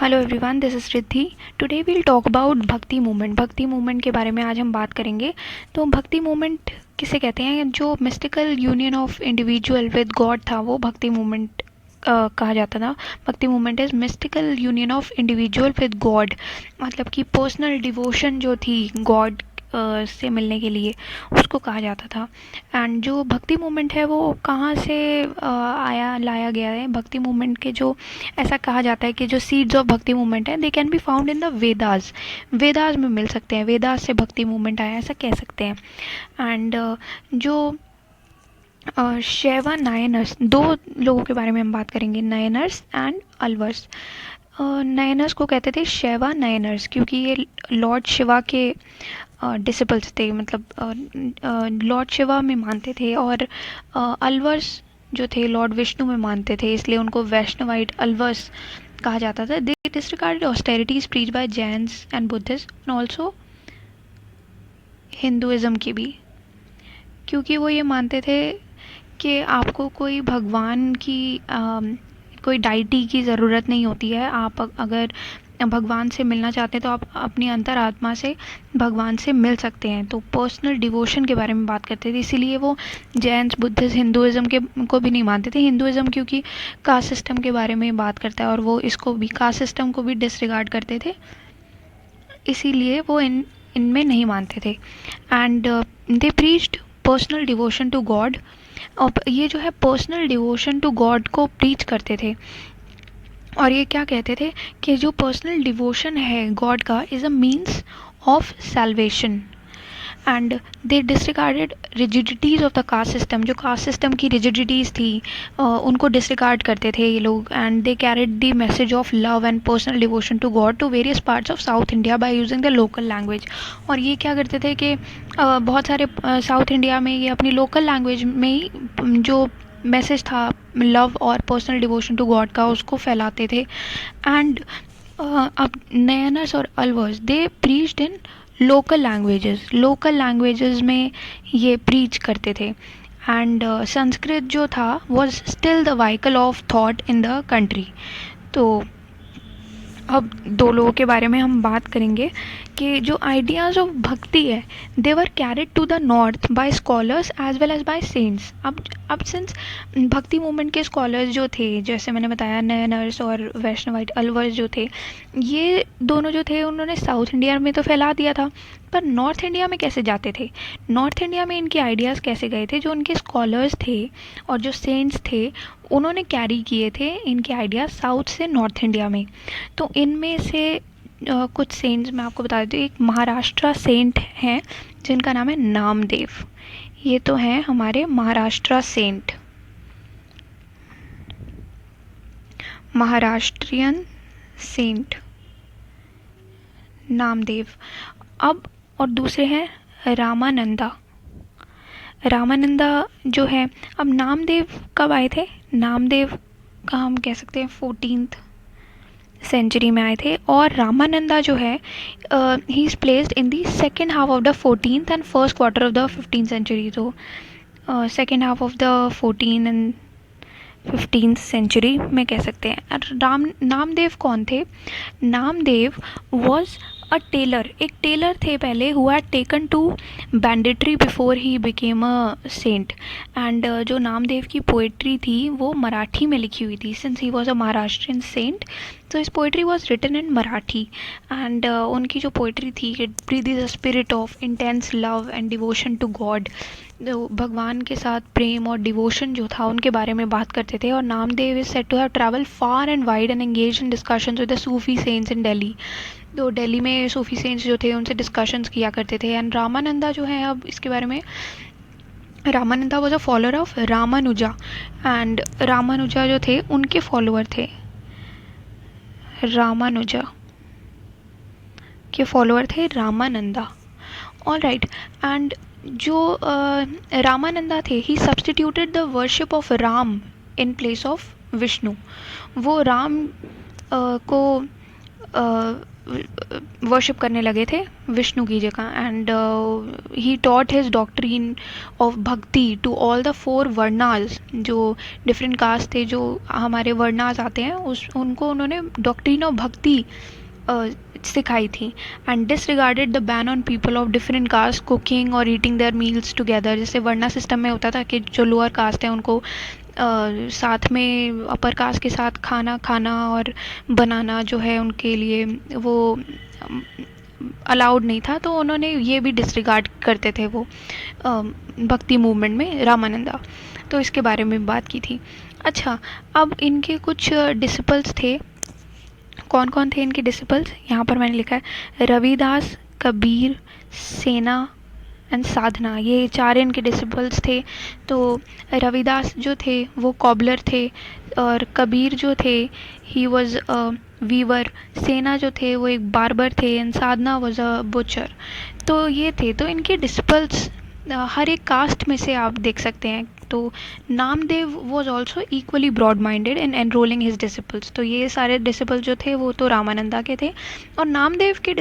Hello everyone, this is Riddhi. Today we'll talk about Bhakti movement. Bhakti movement के बारे में आज हम बात करेंगे। तो भक्ति मूवमेंट किसे कहते हैं? जो mystical union of individual with God था वो भक्ति मूवमेंट कहा जाता था। भक्ति movement is mystical union of individual with God, मतलब कि पर्सनल डिवोशन जो थी गॉड से मिलने के लिए, उसको कहा जाता था। एंड जो भक्ति मूवमेंट है वो कहाँ से लाया गया है? भक्ति मूवमेंट के जो ऐसा कहा जाता है कि जो सीड्स ऑफ भक्ति मूवमेंट है they can be found in the Vedas. Vedas में मिल सकते हैं, वेदास से भक्ति मूवमेंट आया ऐसा कह सकते हैं। एंड जो शैवा नायनर्स, दो लोगों के बारे में हम बात करेंगे, नायनर्स एंड अलवर्स। नायनर्स को कहते थे शैवा नायनर्स क्योंकि ये लॉर्ड शिवा के डिसिपल्स थे, मतलब लॉर्ड शिवा में मानते थे। और अलवर्स जो थे लॉर्ड विष्णु में मानते थे, इसलिए उनको वैष्णवाइट अलवर्स कहा जाता था। They disregarded austerities preach by Jains and Buddhist and also Hinduism की भी, क्योंकि वो ये मानते थे कि आपको कोई भगवान की कोई डाइटी की ज़रूरत नहीं होती है। आप अगर भगवान से मिलना चाहते हैं तो आप अपनी अंतरात्मा से भगवान से मिल सकते हैं। तो पर्सनल डिवोशन के बारे में बात करते थे, इसीलिए वो जैन्स बुद्धिस्ट हिंदुइज्म के को भी नहीं मानते थे। हिंदुइज्म क्योंकि कास्ट सिस्टम के बारे में बात करता है और वो इसको भी, कास्ट सिस्टम को भी डिसरिगार्ड करते थे, इसीलिए वो इनमें नहीं मानते थे। And they preached personal devotion to God. और ये जो है पर्सनल डिवोशन टू गॉड को प्रीच करते थे। और ये क्या कहते थे कि जो पर्सनल डिवोशन है गॉड का is a means of salvation. And they disregarded rigidities of the caste system. जो कास्ट सिस्टम की रिजिडिटीज़ थी उनको डिसरिगार्ड करते थे ये लोग। And they carried the message of love and personal devotion to God to various parts of South India by using the local language. और ये क्या करते थे कि बहुत सारे साउथ इंडिया में ये अपनी लोकल लैंग्वेज में ही जो मैसेज था लव और पर्सनल डिवोशन टू गॉड का उसको फैलाते थे। एंड अब नयनर्स और अलवर्स दे प्रीच्ड इन लोकल लैंग्वेजेस में ये प्रीच करते थे। एंड संस्कृत जो था was still the vehicle of thought in the country. तो अब दो लोगों के बारे में हम बात करेंगे कि जो आइडियाज़ ऑफ भक्ति है they were carried to the north by scholars as well as by saints. अब सिंस भक्ति मूवमेंट के स्कॉलर्स जो थे, जैसे मैंने बताया नयनर्स और वैष्णवाइट अलवर्स जो थे, ये दोनों जो थे उन्होंने साउथ इंडिया में तो फैला दिया था, पर नॉर्थ इंडिया में कैसे जाते थे? नॉर्थ इंडिया में इनके आइडियाज़ कैसे गए थे? जो उनके स्कॉलर्स थे और जो सेंट्स थे उन्होंने कैरी किए थे इनके आइडियाज़ साउथ से नॉर्थ इंडिया में। तो इनमें से कुछ सेंट्स मैं आपको बता देती हूँ। एक महाराष्ट्र सेंट हैं जिनका नाम है नामदेव। ये तो हैं हमारे महाराष्ट्र सेंट, महाराष्ट्रियन सेंट नामदेव। अब और दूसरे हैं रामानंदा। रामानंदा जो है, अब नामदेव कब आए थे? नामदेव का हम कह सकते हैं 14th सेंचुरी में आए थे। और रामानंदा जो है he is placed in the second half of the 14th and first quarter of the 15th century. तो second half of the 14 and 15th century में कह सकते हैं। नामदेव कौन थे? नामदेव वॉज अ टेलर, एक टेलर थे पहले, who had taken to banditry before he became a saint. And जो नामदेव की पोइट्री थी वो मराठी में लिखी हुई थी। Since he was a Maharashtrian saint तो his poetry was written in Marathi. And उनकी जो पोइट्री थी, it breathes the spirit of intense love and devotion to God. भगवान के साथ प्रेम और डिवोशन जो था उनके बारे में बात करते थे। और Namdev is said to have travel far and wide and engage in discussions with the Sufi saints in Delhi. तो दिल्ली में सूफी सेंट्स जो थे उनसे डिस्कशंस किया करते थे। एंड रामानंदा जो है, अब इसके बारे में, Ramananda was a follower of Ramanuja. And Ramanuja जो थे उनके फॉलोअर थे, रामानुजा के फॉलोअर थे रामानंदा। All right. एंड जो रामानंदा थे he substituted the worship of Ram in place of Vishnu. वो राम को वर्शिप करने लगे थे विष्णु की जगह। And he taught his doctrine of भक्ति टू ऑल द 4 वर्णास, जो डिफरेंट कास्ट थे, जो हमारे वर्णास आते हैं, उनको उन्होंने डॉक्ट्रीन ऑफ भक्ति सिखाई थी। And disregarded the ban on people of different caste cooking और ईटिंग देयर मील्स टुगेदर। जैसे वर्णा सिस्टम में होता था कि जो लोअर कास्ट है उनको साथ में अपर कास्ट के साथ खाना खाना और बनाना जो है उनके लिए वो अलाउड नहीं था, तो उन्होंने ये भी डिसरिगार्ड करते थे वो भक्ति मूवमेंट में, रामानंदा। तो इसके बारे में बात की थी। अच्छा, अब इनके कुछ डिसिपल्स थे। कौन कौन थे इनके डिसिपल्स? यहाँ पर मैंने लिखा है रविदास, कबीर, सेना एंड साधना, ये 4 इनके डिसिपल्स थे। तो रविदास जो थे वो कॉबलर थे, और कबीर जो थे ही वॉज अ वीवर, सेना जो थे वो एक बार्बर थे, and Sadhana was a butcher. तो ये थे, तो इनके डिसिपल्स हर एक कास्ट में से आप देख सकते हैं। तो Namdev was also equally broad minded in enrolling his disciples. तो ये सारे डिसिपल जो थे वो तो रामानंदा के थे, और नामदेव के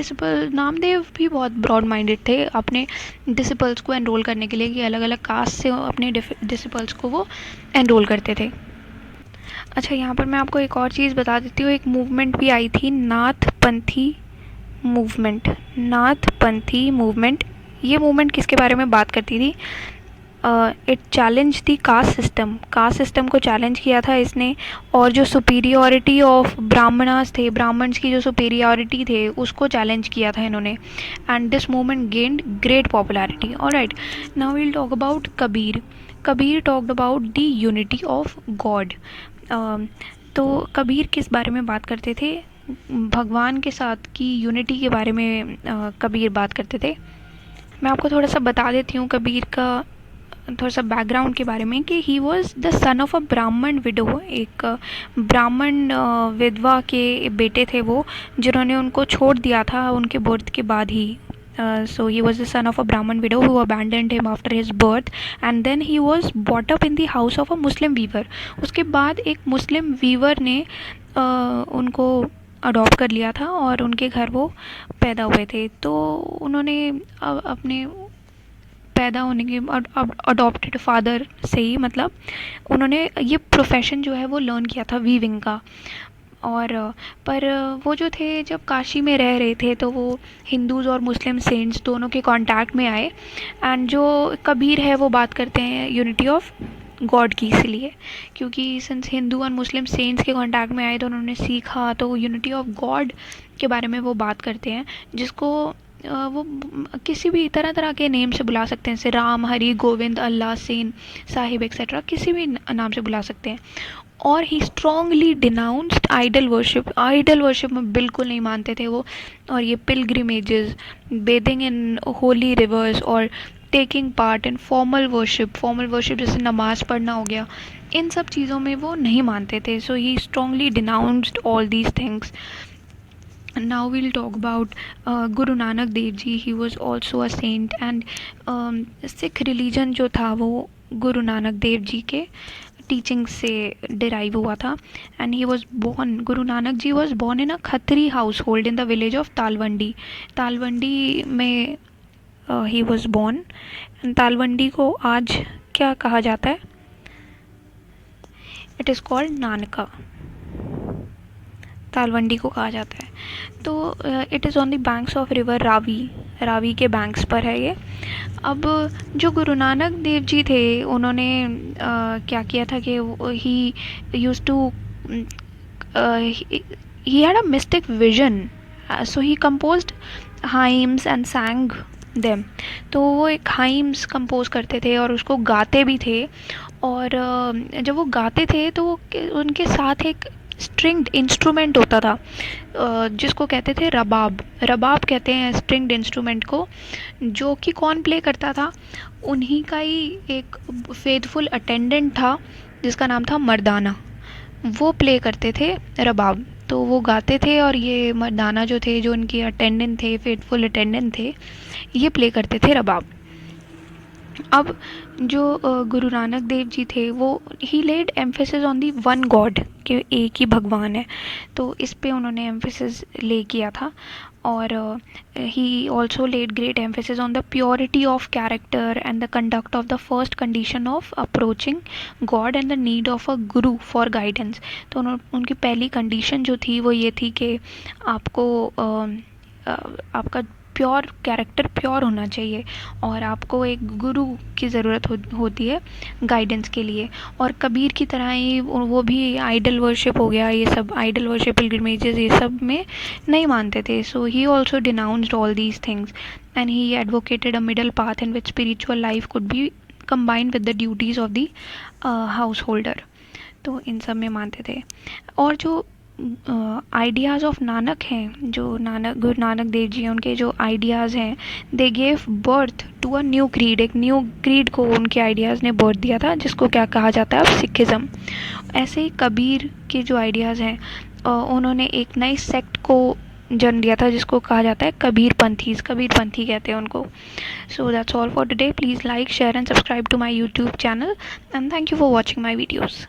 नामदेव भी बहुत ब्रॉड माइंडेड थे अपने डिसिपल्स को एनरोल करने के लिए, कि अलग अलग कास्ट से अपने डिसिपल्स को वो एनरोल करते थे। अच्छा, यहाँ पर मैं आपको एक और चीज़ बता देती हूँ। एक मूवमेंट भी आई थी, नाथपंथी मूवमेंट। ये मूवमेंट किसके बारे में बात करती थी? It challenge the caste system को चैलेंज किया था इसने, और जो सुपीरियॉरिटी ऑफ ब्राह्मणास थे, ब्राह्मण्स की जो सुपीरियॉरिटी थे उसको चैलेंज किया था इन्होंने। And this movement gained great popularity. Alright, now we'll talk about Kabir talked about the unity of God. तो कबीर किस बारे में बात करते थे? भगवान के साथ की यूनिटी के बारे में कबीर बात करते थे। मैं आपको थोड़ा सा बता देती हूँ कबीर का थोड़ा सा बैकग्राउंड के बारे में, कि he was the son of a ब्राह्मण विडो, एक ब्राह्मण विधवा के बेटे थे वो, जिन्होंने उनको छोड़ दिया था उनके बर्थ के बाद ही। So he was the son of a Brahmin widow who abandoned him after his birth, and then he was brought up in the house of a Muslim weaver. उसके बाद एक मुस्लिम वीवर ने उनको अडॉप्ट कर लिया था और उनके घर वो पैदा हुए थे। तो उन्होंने अपने पैदा होने के अडॉप्टेड फादर से ही, मतलब उन्होंने ये प्रोफेशन जो है वो लर्न किया था वीविंग का। और पर वो जो थे जब काशी में रह रहे थे तो वो हिंदूज़ और मुस्लिम सेंट्स दोनों के कांटेक्ट में आए। एंड जो कबीर है वो बात करते हैं यूनिटी ऑफ गॉड की, इसलिए क्योंकि सिंस हिंदू और मुस्लिम सेंट्स के कांटेक्ट में आए तो उन्होंने सीखा, तो यूनिटी ऑफ गॉड के बारे में वो बात करते हैं, जिसको वो किसी भी तरह के नेम से बुला सकते हैं, जैसे राम, हरि, गोविंद, अल्लाह, सेन, साहिब एक्सेट्रा, किसी भी नाम से बुला सकते हैं। और ही स्ट्रॉन्गली डिनाउंस्ड आइडल वर्शिप में बिल्कुल नहीं मानते थे वो। और ये पिलग्रिमेजेस, बेदिंग इन होली रिवर्स और taking part in formal worship जैसे नमाज पढ़ना हो गया, इन सब चीज़ों में वो नहीं मानते थे। So he strongly denounced all these things. Now we'll talk about Guru Nanak Dev Ji. He was also a saint, and Sikh religion जो था वो गुरु नानक देव जी के टीचिंग से डिराइव हुआ था। And he was born, Guru Nanak ji was born in a Khatri household in the village of Talwandi में he was born. Talwandi को आज क्या कहा जाता है? इट इज़ कॉल्ड नानका, तालवंडी को कहा जाता है। तो it is on the banks of river Ravi के बैंक्स पर है ये। अब जो गुरु नानक देव जी थे उन्होंने क्या किया था कि he used to he had a mystic vision, so he composed hymns and sang them. तो वो एक हाइम्स कंपोज करते थे और उसको गाते भी थे। और जब वो गाते थे तो उनके साथ एक स्ट्रिंग्ड इंस्ट्रूमेंट होता था जिसको कहते थे रबाब कहते हैं स्ट्रिंग्ड इंस्ट्रूमेंट को, जो कि कौन प्ले करता था? उन्हीं का ही एक फेथफुल अटेंडेंट था जिसका नाम था मर्दाना, वो प्ले करते थे रबाब। तो वो गाते थे और ये मर्दाना जो थे, जो उनके अटेंडेंट थे, फेथफुल अटेंडेंट थे, ये प्ले करते थे रबाब। अब जो गुरु नानक देव जी थे वो he laid emphasis on the one God, कि एक ही भगवान है, तो इस पे उन्होंने एम्फेसिस ले किया था। और he also laid great emphasis on the purity of character and the conduct of the first condition of approaching God and the need of a guru for guidance. तो उनकी पहली कंडीशन जो थी वो ये थी कि आपको आपका प्योर कैरेक्टर प्योर होना चाहिए और आपको एक गुरु की ज़रूरत होती है गाइडेंस के लिए। और कबीर की तरह ही वो भी आइडल वर्शिप हो गया, ये सब आइडल वर्शिप, पिलग्रिमेजेस, ये सब में नहीं मानते थे। So he also denounced all these things and he advocated a middle path in which spiritual life could be combined with the duties of the householder। तो इन सब में मानते थे। और जो आइडियाज़ ऑफ नानक हैं, जो गुरु नानक देव जी हैं, उनके जो आइडियाज़ हैं, they gave birth to a new creed, एक न्यू क्रीड को उनके आइडियाज़ ने बर्थ दिया था, जिसको क्या कहा जाता है अब सिखिज़म। ऐसे ही कबीर के जो आइडियाज़ हैं, उन्होंने एक नई सेक्ट को जन्म दिया था जिसको कहा जाता है कबीर पंथी कहते हैं उनको। So that's all for today. Please like, share and subscribe to my YouTube channel and thank you for watching my videos.